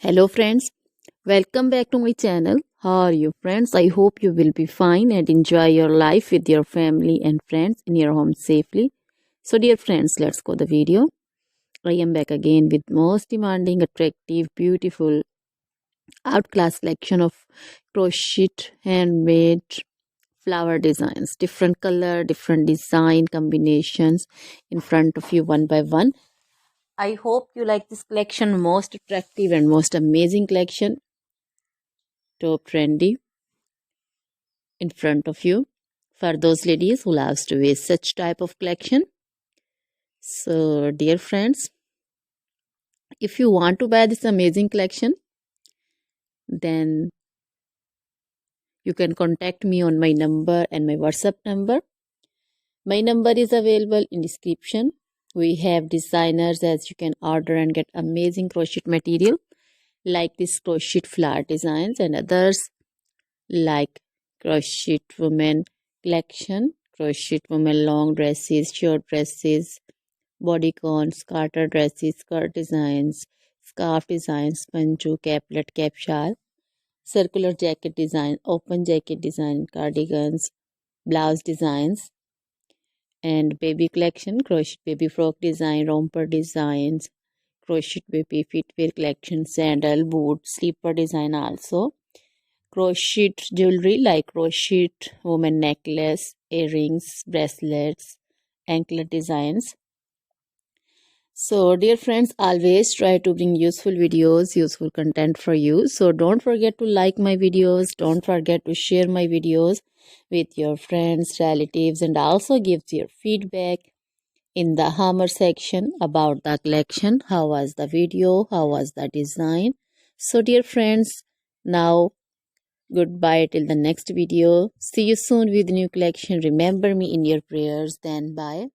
Hello friends, welcome back to my channel. How are you friends? I hope you will be fine and enjoy your life with your family and friends in your home safely. So dear friends, let's go the video. I am back again with most demanding, attractive, beautiful, outclass collection of crochet handmade flower designs. Different color, different design combinations in front of you one by one. I hope you like this collection, most attractive and most amazing collection. Top trendy in front of you for those ladies who loves to wear such type of collection. So dear friends, if you want to buy this amazing collection, then you can contact me on my number and my WhatsApp number. My number is available in description. We have designers as you can order and get amazing crochet material like this crochet flower designs and others like crochet women collection, crochet women long dresses, short dresses, bodycons, garter dresses, skirt designs, scarf designs, panju, caplet, cap shawl, circular jacket design, open jacket design, cardigans, blouse designs, and baby collection, crochet baby frock design, romper designs, crochet baby footwear collection, sandal, boot, slipper design also. Crochet jewelry like crochet woman necklace, earrings, bracelets, anklet designs. So dear friends, always try to bring useful videos, useful content for you. So don't forget to like my videos, don't forget to share my videos with your friends, relatives, and also give your feedback in the hammer section about the collection. How was the video? How was the design? So dear friends, now goodbye till the next video. See you soon with new collection. Remember me in your prayers. Then bye.